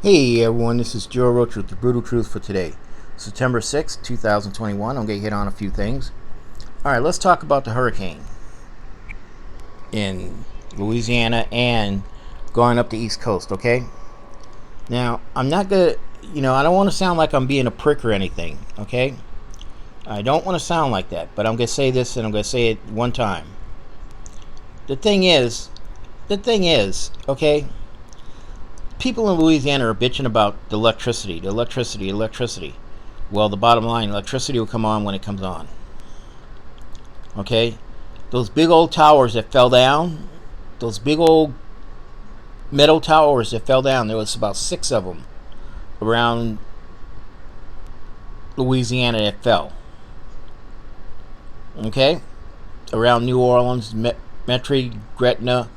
Hey everyone, this is Joe Arocha with the Brutal Truth for today, September 6th, 2021. I'm going to hit on a few things. Alright, let's talk about the hurricane in Louisiana and going up the East Coast, okay? Now, I'm not going to, I don't want to sound like I'm being a prick or anything, okay? I don't want to sound like that, but I'm going to say this and I'm going to say it one time. The thing is, okay? People in Louisiana are bitching about the electricity. Well, the bottom line, electricity will come on when it comes on. Okay? Those big old towers that fell down, those big old metal towers that fell down, there was about 6 of them around Louisiana that fell. Okay? Around New Orleans, Metairie, Gretna,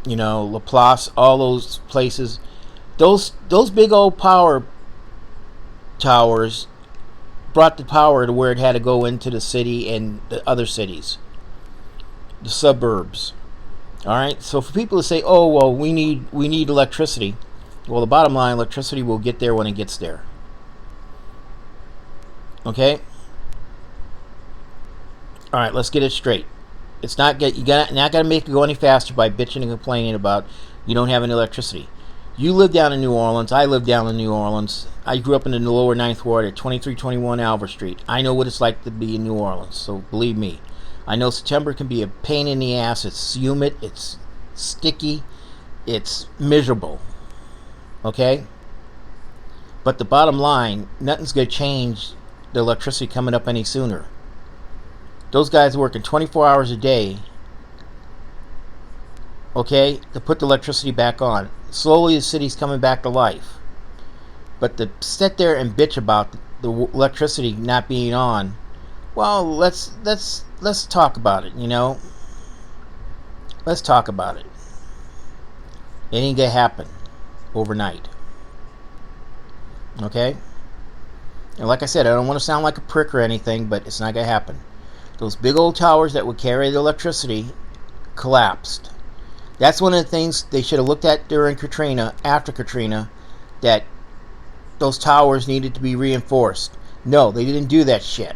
Laplace, all those places. Those big old power towers brought the power to where it had to go into the city and the other cities, the suburbs. All right. So for people to say, "Oh, well, we need electricity," well, the bottom line, electricity will get there when it gets there. Okay. All right. Let's get it straight. It's not get you got not gonna make it go any faster by bitching and complaining about you don't have any electricity. You live down in New Orleans. I live down in New Orleans. I grew up in the lower Ninth Ward at 2321 Albert Street. I know what it's like to be in New Orleans, so believe me. I know September can be a pain in the ass. It's humid. It's sticky. It's miserable. Okay? But the bottom line, nothing's going to change the electricity coming up any sooner. Those guys are working 24 hours a day, okay, to put the electricity back on. Slowly the city's coming back to life. But to sit there and bitch about the electricity not being on, well, let's talk about it, Let's talk about it. It ain't gonna happen overnight. Okay? And like I said, I don't want to sound like a prick or anything, but it's not gonna happen. Those big old towers that would carry the electricity collapsed. That's one of the things they should have looked at during Katrina, after Katrina, that those towers needed to be reinforced. No, they didn't do that shit.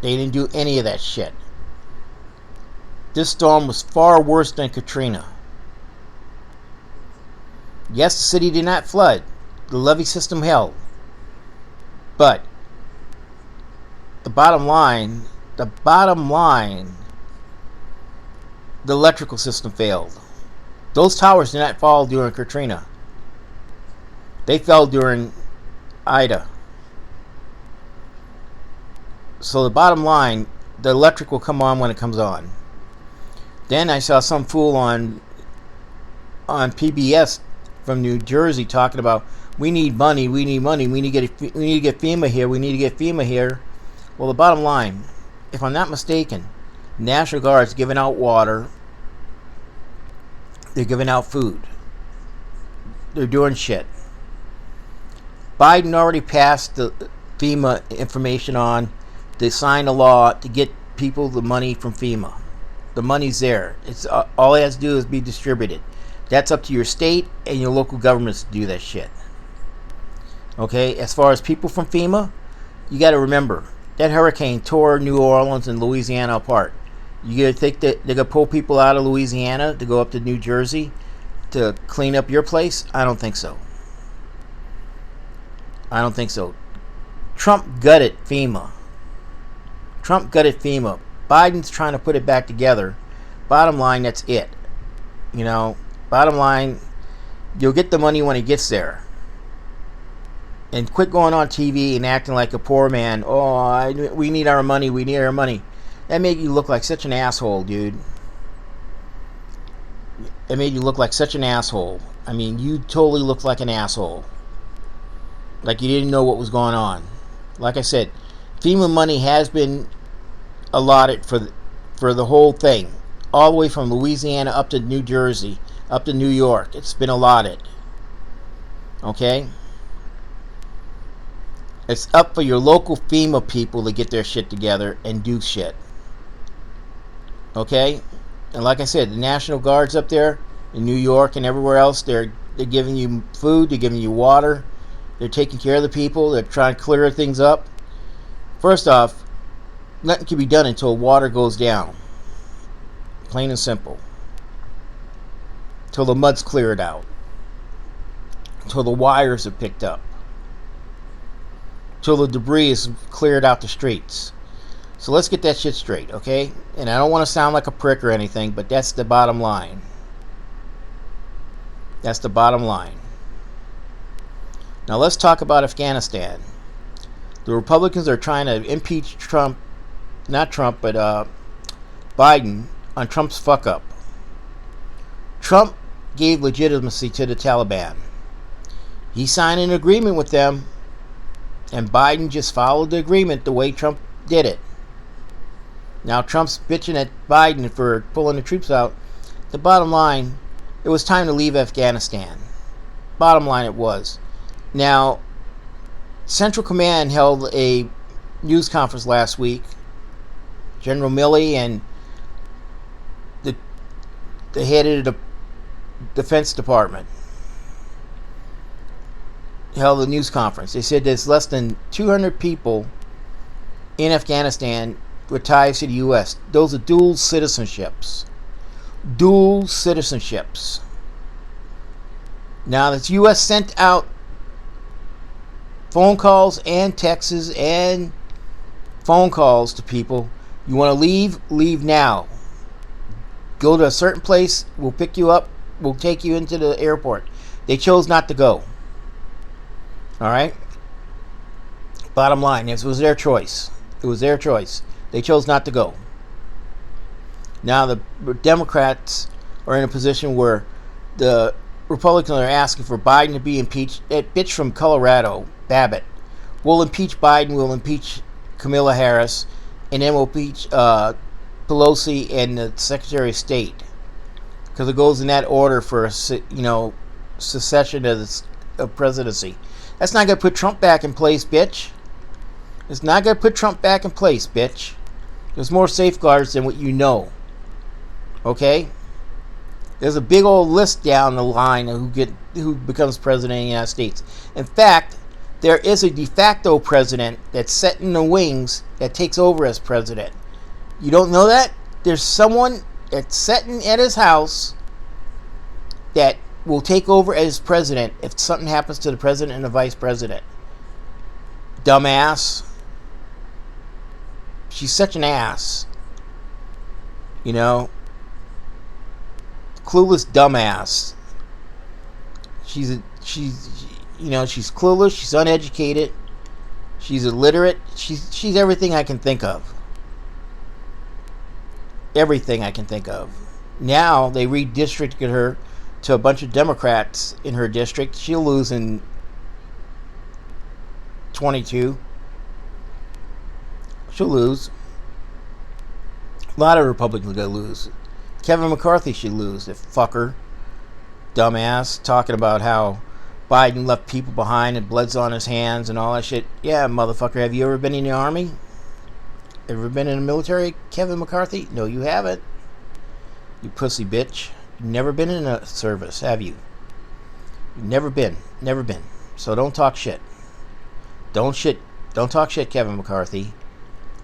They didn't do any of that shit. This storm was far worse than Katrina. Yes, the city did not flood. The levee system held. But the bottom line, the electrical system failed. Those towers did not fall during Katrina. They fell during Ida. So the bottom line, the electric will come on when it comes on. Then I saw some fool on PBS from New Jersey talking about we need money, we need to get FEMA here. Well, the bottom line, if I'm not mistaken, National Guard's giving out water. They're giving out food. They're doing shit. Biden already passed the FEMA information on. They signed a law to get people the money from FEMA. The money's there. It's all it has to do is be distributed. That's up to your state and your local governments to do that shit. Okay, as far as people from FEMA, you got to remember that hurricane tore New Orleans and Louisiana apart. You gonna think that they're gonna pull people out of Louisiana to go up to New Jersey to clean up your place? I don't think so. Trump gutted FEMA. Biden's trying to put it back together. Bottom line, that's it. Bottom line, you'll get the money when it gets there. And quit going on TV and acting like a poor man. Oh, we need our money. That made you look like such an asshole, dude. It made you look like such an asshole. I mean, you totally looked like an asshole. Like you didn't know what was going on. Like I said, FEMA money has been allotted for the whole thing. All the way from Louisiana up to New Jersey, up to New York. It's been allotted. Okay? It's up for your local FEMA people to get their shit together and do shit. Okay? And like I said, the National Guard's up there in New York and everywhere else. They're giving you food, they're giving you water, they're taking care of the people, they're trying to clear things up. First off, nothing can be done until water goes down. Plain and simple. Till the mud's cleared out. Till the wires are picked up. Till the debris is cleared out the streets. So let's get that shit straight, okay? And I don't want to sound like a prick or anything, but that's the bottom line. That's the bottom line. Now let's talk about Afghanistan. The Republicans are trying to impeach Trump, not Trump, but Biden on Trump's fuck up. Trump gave legitimacy to the Taliban. He signed an agreement with them, and Biden just followed the agreement the way Trump did it. Now Trump's bitching at Biden for pulling the troops out. The bottom line, it was time to leave Afghanistan. Bottom line, it was. Now, Central Command held a news conference last week. General Milley and the head of the Defense Department held a news conference. They said there's less than 200 people in Afghanistan with ties to the U.S. Those are dual citizenships. Dual citizenships. Now, the U.S. sent out phone calls and texts and phone calls to people. You want to leave? Leave now. Go to a certain place. We'll pick you up. We'll take you into the airport. They chose not to go. All right? Bottom line, it was their choice. It was their choice. They chose not to go. Now the Democrats are in a position where the Republicans are asking for Biden to be impeached. That bitch from Colorado, Babbitt, will impeach Biden, will impeach Kamala Harris, and then we'll impeach Pelosi and the Secretary of State. Because it goes in that order for, secession of presidency. That's not going to put Trump back in place, bitch. It's not going to put Trump back in place, bitch. There's more safeguards than what you know. Okay? There's a big old list down the line of who becomes president of the United States. In fact, there is a de facto president that's set in the wings that takes over as president. You don't know that? There's someone that's sitting at his house that will take over as president if something happens to the president and the vice president. Dumbass. She's such an ass. Clueless dumbass. She's clueless, she's uneducated, she's illiterate, she's everything I can think of. Everything I can think of. Now they redistricted her to a bunch of Democrats in her district. She'll lose in 22. She'll lose. A lot of Republicans are going to lose. Kevin McCarthy should lose. That fucker. Dumbass. Talking about how Biden left people behind and blood's on his hands and all that shit. Yeah, motherfucker. Have you ever been in the army? Ever been in the military, Kevin McCarthy? No, you haven't. You pussy bitch. You've never been in a service, have you? You've never been. Never been. So don't talk shit. Don't talk shit, Kevin McCarthy.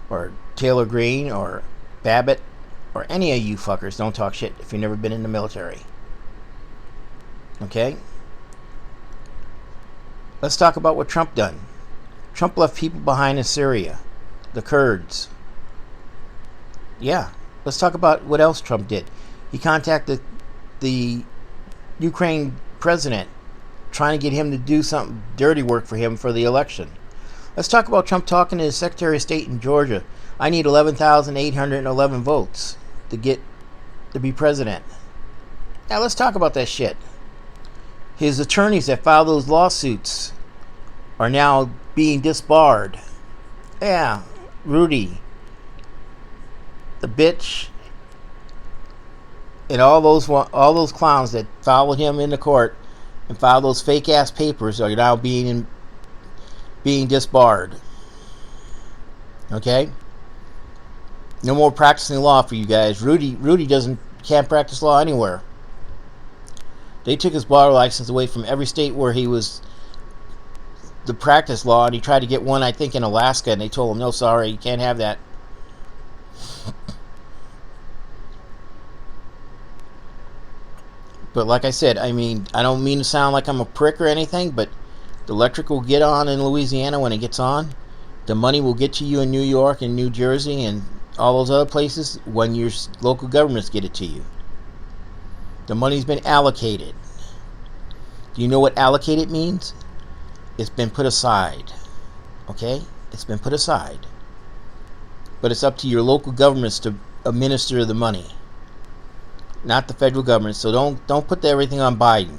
Or Taylor Greene or Babbitt. Or any of you fuckers. Don't talk shit if you've never been in the military. Okay? Let's talk about what Trump done. Trump left people behind in Syria. The Kurds. Yeah. Let's talk about what else Trump did. He contacted the Ukraine president trying to get him to do something dirty work for him for the election. Let's talk about Trump talking to the Secretary of State in Georgia. I need 11,811 votes to be president. Now let's talk about that shit. His attorneys that filed those lawsuits are now being disbarred. Yeah, Rudy, the bitch, and all those clowns that followed him into court and filed those fake ass papers are now being disbarred. Okay? No more practicing law for you guys. Rudy can't practice law anywhere. They took his bar license away from every state where he was the practice law, and he tried to get one, I think, in Alaska, and they told him, no, sorry, you can't have that. But like I said, I mean, I don't mean to sound like I'm a prick or anything, but the electric will get on in Louisiana when it gets on. The money will get to you in New York and New Jersey and all those other places when your local governments get it to you. The money's been allocated. Do you know what allocated means? It's been put aside. Okay? It's been put aside. But it's up to your local governments to administer the money, not the federal government. So don't put everything on Biden.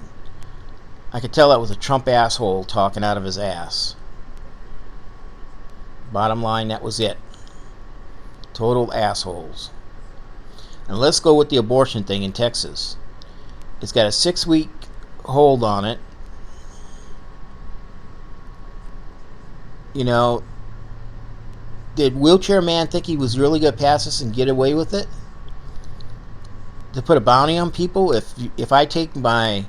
I could tell that was a Trump asshole talking out of his ass. Bottom line, that was it. Total assholes. And let's go with the abortion thing in Texas. It's got a 6-week hold on it. You know, did Wheelchair Man think he was really going to pass this and get away with it? To put a bounty on people? If I take my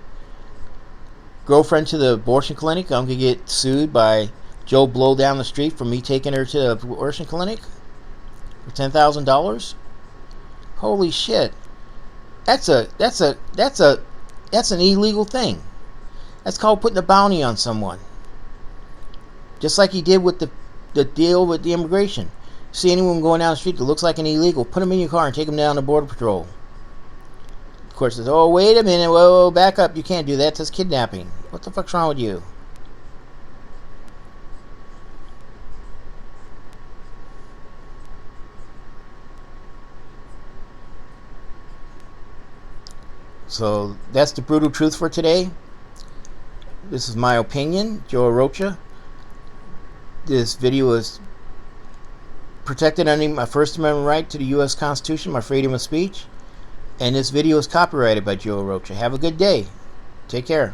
girlfriend to the abortion clinic, I'm going to get sued by Joe Blow down the street for me taking her to the abortion clinic for $10,000? Holy shit. That's an illegal thing. That's called putting a bounty on someone. Just like he did with the deal with the immigration. See anyone going down the street that looks like an illegal, put them in your car and take them down to Border Patrol. Of course, says, oh, wait a minute, whoa, back up, you can't do that, that's kidnapping. What the fuck's wrong with you? So, that's the brutal truth for today. This is my opinion, Joe Arocha. This video is protected under my First Amendment right to the U.S. Constitution, my freedom of speech. And this video is copyrighted by Joe Arocha. Have a good day. Take care.